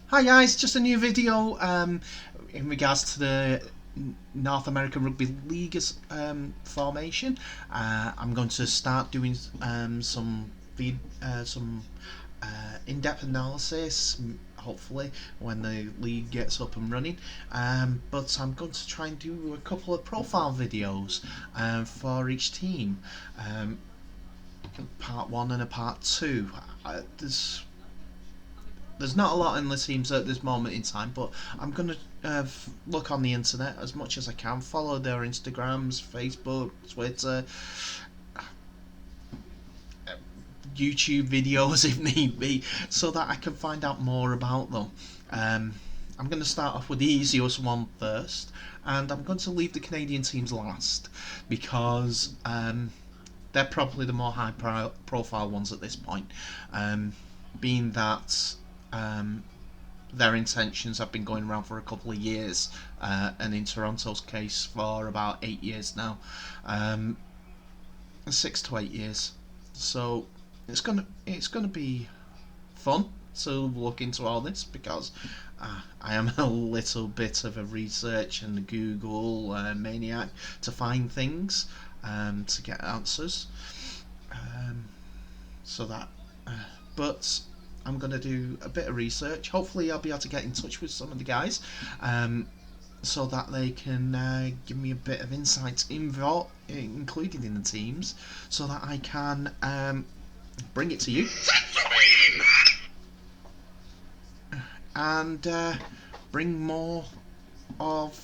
Hi guys, just a new video in regards to the North American Rugby League formation. I'm going to start doing some in-depth analysis, hopefully when the league gets up and running. But I'm going to try and do a couple of profile videos for each team. Part one and a part two. There's not a lot in the teams at this moment in time, but I'm going to look on the internet as much as I can, follow their Instagrams, Facebook, Twitter, YouTube videos if need be, so that I can find out more about them. I'm going to start off with the easiest one first, and I'm going to leave the Canadian teams last because they're probably the more high profile ones at this point, being that their intentions have been going around for a couple of years, and in Toronto's case for about 8 years now, 6 to 8 years. So it's gonna be fun to look into all this because I am a little bit of a research and a Google maniac to find things, to get answers. So that, but I'm going to do a bit of research. Hopefully, I'll be able to get in touch with some of the guys, so that they can give me a bit of insight included in the teams, so that I can bring it to you and bring more of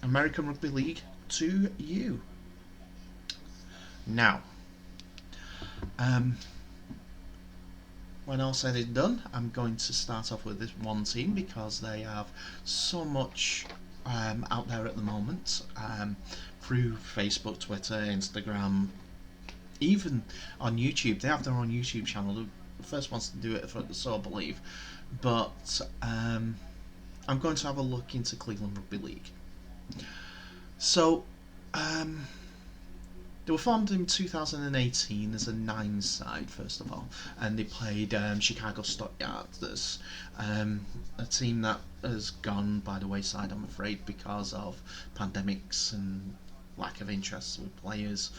American Rugby League to you. Now, when all said and done, I'm going to start off with this one team because they have so much out there at the moment, through Facebook, Twitter, Instagram, even on YouTube. They have their own YouTube channel. The first ones to do it, so I believe. But I'm going to have a look into Cleveland Rugby League. So, they were formed in 2018 as a 9-side, first of all, and they played Chicago Stockyards, a team that has gone by the wayside, I'm afraid, because of pandemics and lack of interest with players,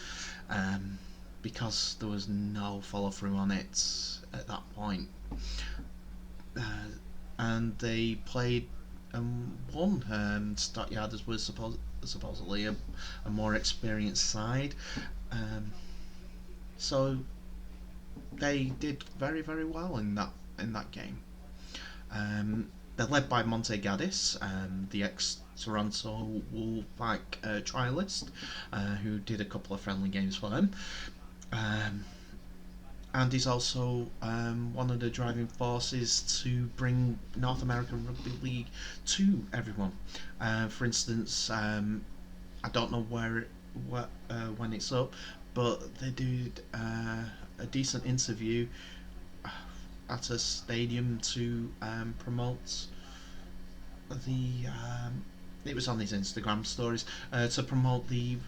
because there was no follow through on it at that point. And they played and won. Stockyards was supposedly a more experienced side, so they did very, very well in that game. They're led by Monte Gaddis, the ex-Toronto Wolfpack trialist, who did a couple of friendly games for them. And he's also one of the driving forces to bring North American Rugby League to everyone. For instance, I don't know when it's up, but they did a decent interview at a stadium to promote the. It was on his Instagram stories, to promote the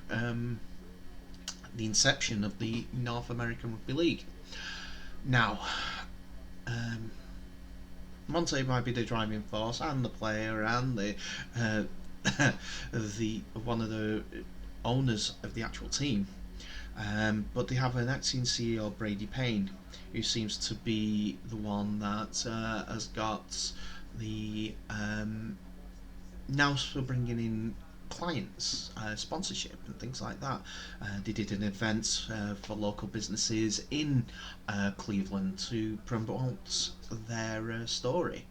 inception of the North American Rugby League. Now, Monte might be the driving force and the player and the the one of the owners of the actual team, but they have an acting CEO, Brady Payne, who seems to be the one that has got the nous for bringing in clients, sponsorship and things like that. They did an event for local businesses in Cleveland to promote their story,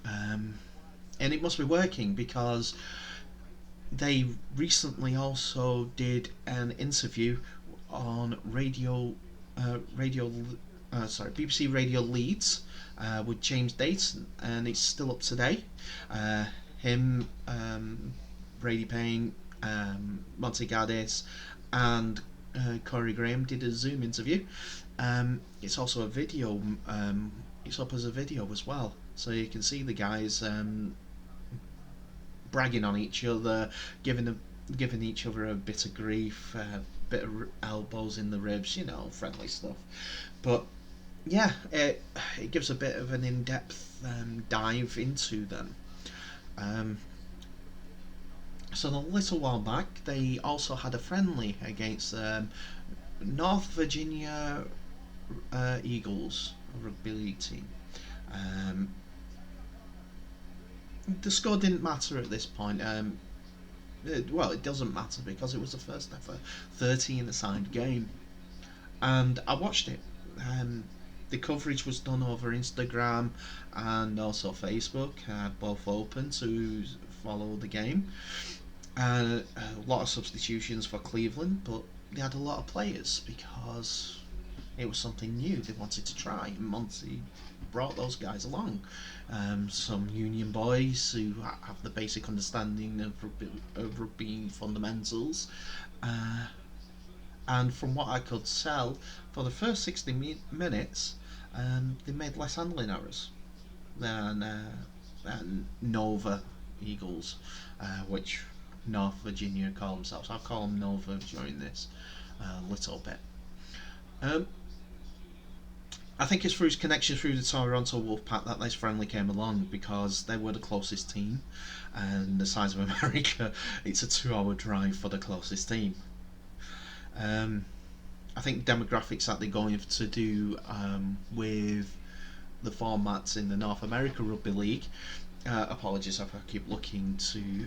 and it must be working because they recently also did an interview on BBC Radio Leeds, with James Dayton, and it's still up today. Him, Brady Payne, Monte Gaddis, and Corey Graham did a Zoom interview. It's also a video. It's up as a video as well, so you can see the guys bragging on each other, giving each other a bit of grief, a bit of elbows in the ribs, friendly stuff. But yeah, it gives a bit of an in-depth dive into them. Um, so a little while back, they also had a friendly against North Virginia Eagles, a rugby league team. Um, the score didn't matter at this point. It doesn't matter because it was the first ever 13-a-side game, and I watched it. Um, the coverage was done over Instagram and also Facebook, both open to follow the game. A lot of substitutions for Cleveland, but they had a lot of players because it was something new they wanted to try. And Monty brought those guys along. Some Union boys who have the basic understanding of rugby fundamentals. Uh, and from what I could tell, for the first 60 minutes, they made less handling errors than Nova Eagles, which North Virginia call themselves. I'll call them Nova during this little bit. Um, I think it's through his connection through the Toronto Wolfpack that this friendly came along because they were the closest team, and the size of America, it's a 2-hour drive for the closest team. I think demographics that they're going to do with the formats in the North America Rugby League. Apologies if I keep looking to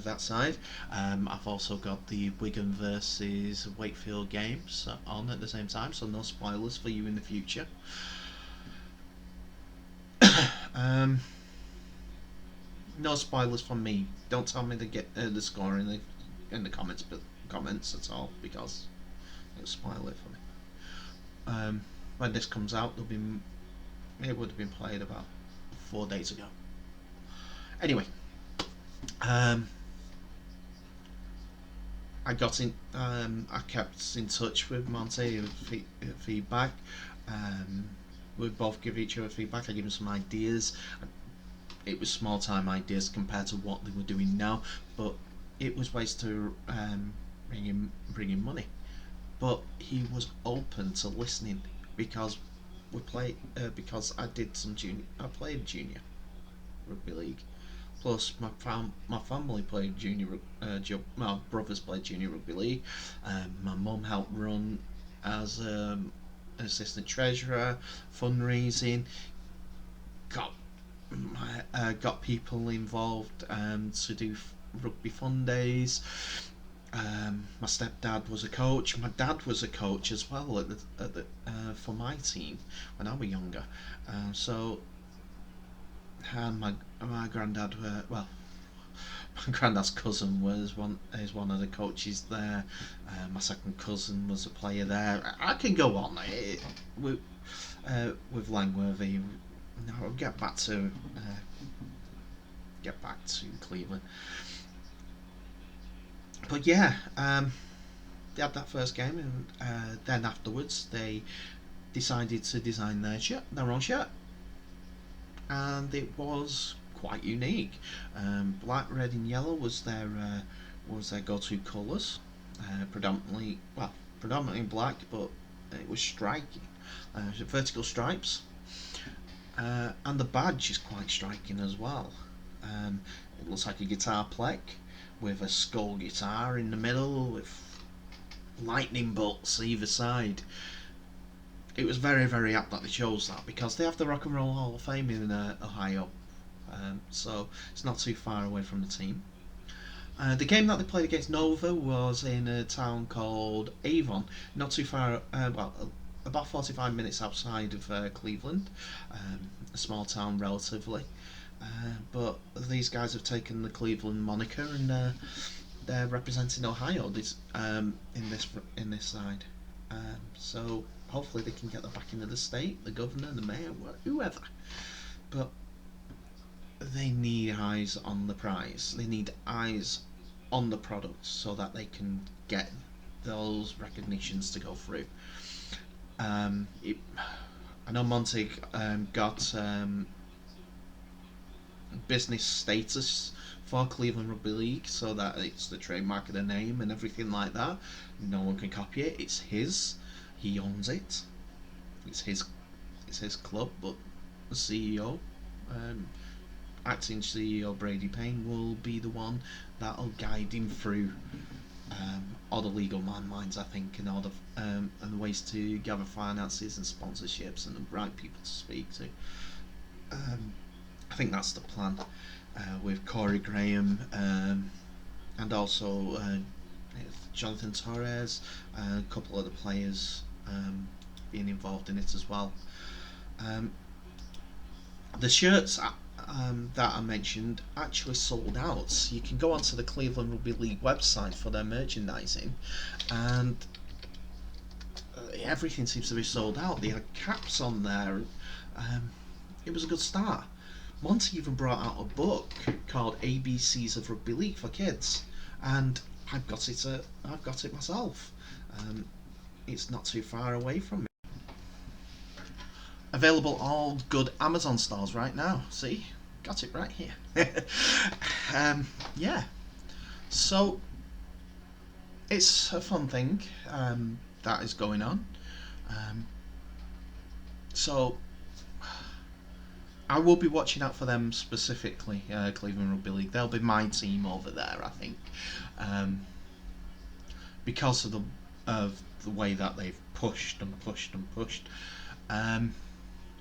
that side. I've also got the Wigan versus Wakefield games on at the same time, so no spoilers for you in the future. No spoilers from me. Don't tell me to get the score in the comments at all because it'll spoil it for me. When this comes out, it would have been played about 4 days ago. Anyway, I kept in touch with Monte with feedback. We both give each other feedback. I give him some ideas. It was small time ideas compared to what they were doing now, but it was ways to bring in money. But he was open to listening because because I did some junior. I played junior rugby league. Plus, my family played junior. My brothers played junior rugby league. My mum helped run as an assistant treasurer, fundraising. Got got people involved to do rugby fun days. My stepdad was a coach. My dad was a coach as well for my team when I was younger. So and my granddad my granddad's cousin is one of the coaches there. My second cousin was a player there. I can go on with Langworthy. No, I'll get back to Cleveland. But yeah, they had that first game, and then afterwards they decided to design their own shirt, and it was quite unique. Black, red, and yellow was their go-to colours. Predominantly black, but it was striking. Vertical stripes, and the badge is quite striking as well. It looks like a guitar pleck with a skull guitar in the middle with lightning bolts either side. It was very, very apt that they chose that because they have the Rock and Roll Hall of Fame in Ohio, so it's not too far away from the team. The game that they played against Nova was in a town called Avon, not too far, about 45 minutes outside of Cleveland, a small town relatively. But these guys have taken the Cleveland moniker and they're representing Ohio in this side. So hopefully they can get the backing of the state, the governor, the mayor, whoever. But they need eyes on the prize. They need eyes on the product so that they can get those recognitions to go through. I know Monty got business status for Cleveland Rugby League so that it's the trademark of the name and everything like that. No one can copy it. It's his. He owns it. It's it's his club, but the CEO, um, acting CEO Brady Payne, will be the one that'll guide him through all the legal landmines, I think, and all the ways to gather finances and sponsorships and the right people to speak to. Um, I think that's the plan with Corey Graham, and also Jonathan Torres, and a couple of the players being involved in it as well. Um, the shirts that I mentioned actually sold out. You can go onto the Cleveland Rugby League website for their merchandising, and everything seems to be sold out. They had caps on there. Um, it was a good start. Monty even brought out a book called ABCs of Rugby League for kids, and I've got it. I've got it myself. Um, it's not too far away from me. Available all good Amazon stores right now. See, got it right here. Yeah. So it's a fun thing that is going on. Um, so I will be watching out for them specifically, Cleveland Rugby League. They'll be my team over there, I think, um, because of the way that they've pushed and pushed and pushed.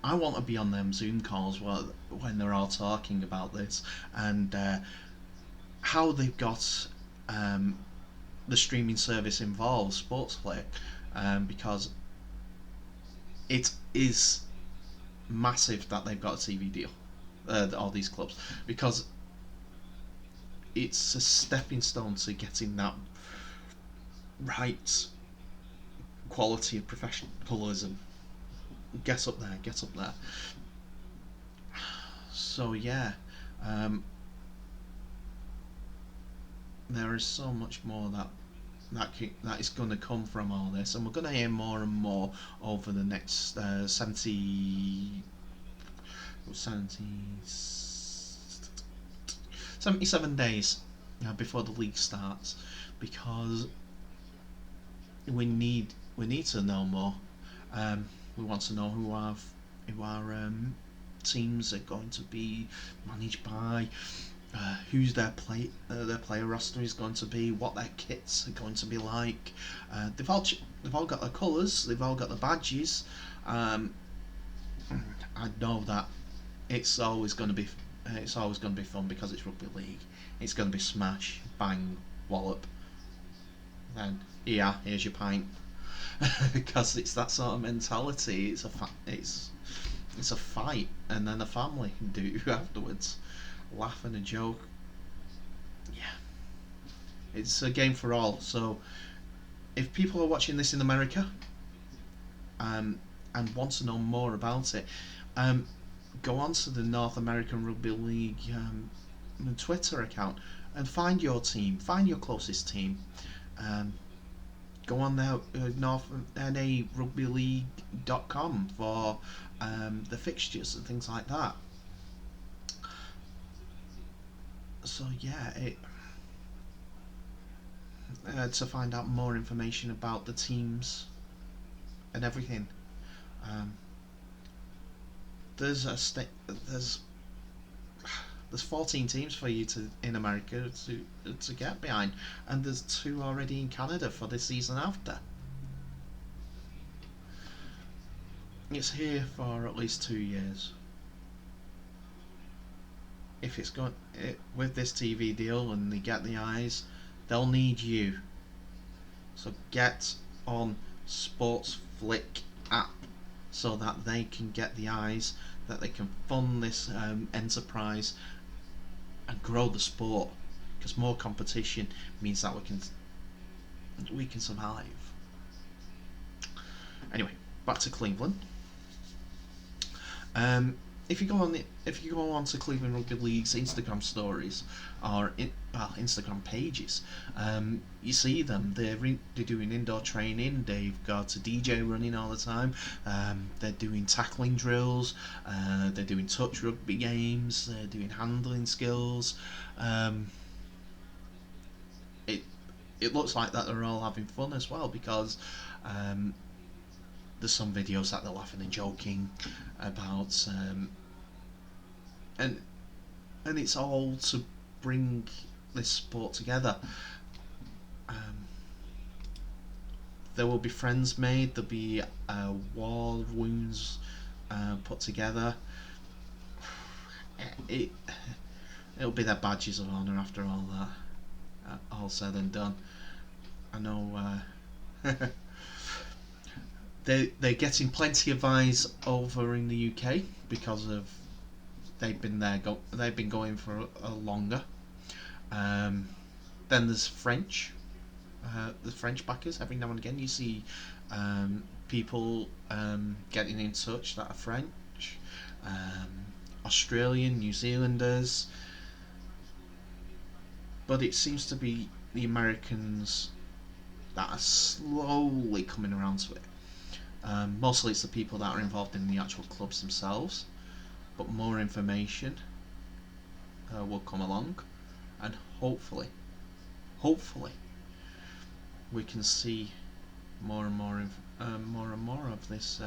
I want to be on them Zoom calls when they're all talking about this, and how they've got the streaming service involved, Sportsplay, because it is massive that they've got a TV deal, all these clubs, because it's a stepping stone to getting that right quality of professionalism. Get up there, get up there. So yeah, um, there is so much more that is going to come from all this, and we're going to hear more and more over the next 77 days before the league starts, because we need to know more. We want to know who our teams are going to be managed by, who's their player roster is going to be, what their kits are going to be like. They've all got their colours, they've all got the badges. I know that it's always going to be fun because it's rugby league. It's going to be smash, bang, wallop. Then here's your pint. Because it's that sort of mentality. It's a fight, and then the family can do afterwards, laugh and a joke. Yeah, it's a game for all. So if people are watching this in America, and want to know more about it, go on to the North American Rugby League Twitter account and find your team, find your closest team. Go on there, narugbyleague.com for the fixtures and things like that. So yeah, to find out more information about the teams and everything. Um, there's a there's 14 teams for you in America to get behind, and there's 2 already in Canada for this season after. It's here for at least 2 years. If it's going with this TV deal and they get the eyes, they'll need you. So get on Sports Flick app so that they can get the eyes, that they can fund this enterprise and grow the sport, because more competition means that we can survive. Anyway, back to Cleveland. If you go on to Cleveland Rugby League's Instagram stories or Instagram pages, you see them. They're doing indoor training. They've got a DJ running all the time. They're doing tackling drills. They're doing touch rugby games. They're doing handling skills. It looks like that they're all having fun as well, because there's some videos that they're laughing and joking about, and it's all to bring this sport together. Um, there will be friends made. There'll be war wounds put together. It it'll be their badges of honour after all that. All said and done. I know they're getting plenty of eyes over in the UK because of they've been going for a longer. Then there's French, the French backers. Every now and again, you see people getting in touch that are French, Australian, New Zealanders, but it seems to be the Americans that are slowly coming around to it. Mostly it's the people that are involved in the actual clubs themselves, but more information will come along, and hopefully we can see more and more of this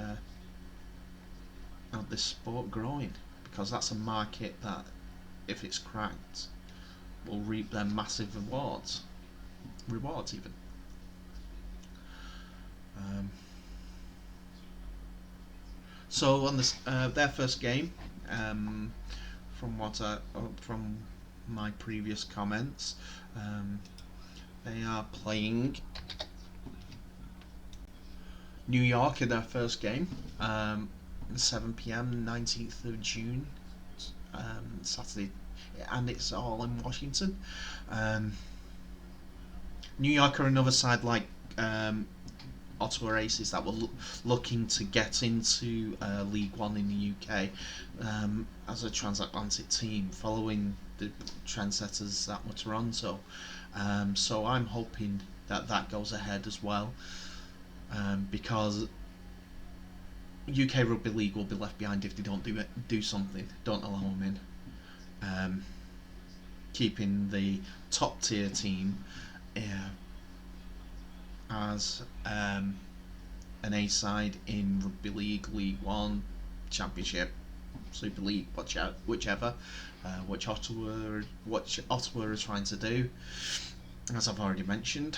sport growing, because that's a market that, if it's cracked, will reap their massive rewards even. So on this their first game, from my previous comments, they are playing New York in their first game, 7 p.m. 19th of June, Saturday, and it's all in Washington. New York are another side like Ottawa Aces that were looking to get into League One in the UK as a transatlantic team, following the trendsetters that were Toronto. So I'm hoping that goes ahead as well, because UK Rugby League will be left behind if they don't do something, don't allow them in. Keeping the top tier team as an A side in Rugby League, League One, Championship, Super League, whichever, which Ottawa are trying to do, as I've already mentioned.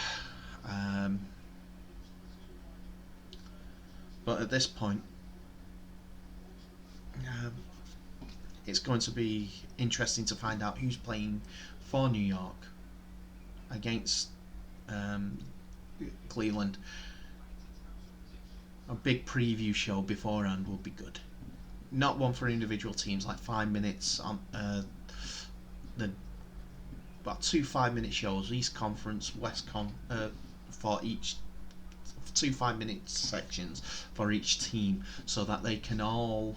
But at this point, it's going to be interesting to find out who's playing for New York against Cleveland. A big preview show beforehand will be good. Not one for individual teams, like 5 minutes on about 2 5-minute shows, East Conference, West for each 2 5-minute sections for each team, so that they can all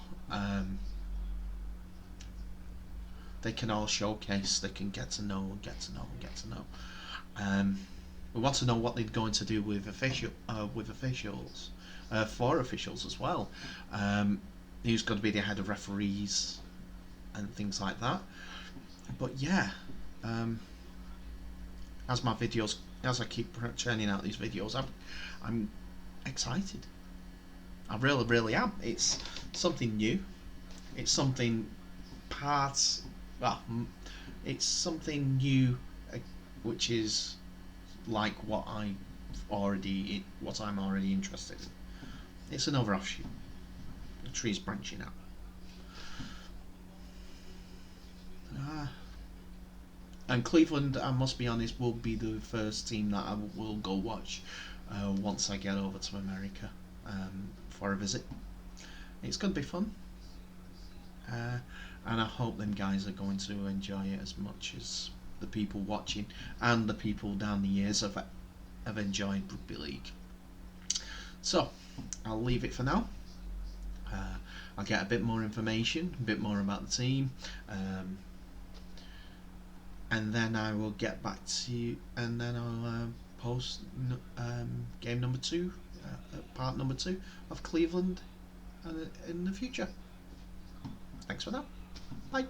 showcase, they can get to know. We want to know what they're going to do with officials, for officials as well. Who's going to be the head of referees and things like that. But yeah, as I keep churning out these videos, I'm excited. I really am. It's something new. It's something it's something new, which is like what I'm already interested in. It's another offshoot. The tree's branching out. And Cleveland, I must be honest, will be the first team that I will go watch once I get over to America for a visit. It's going to be fun, and I hope them guys are going to enjoy it as much as the people watching and the people down the years have enjoyed rugby league. So I'll leave it for now. I'll get a bit more information, a bit more about the team, and then I will get back to you, and then I'll post game number 2, part number 2 of Cleveland in the future. Thanks for now. Bye.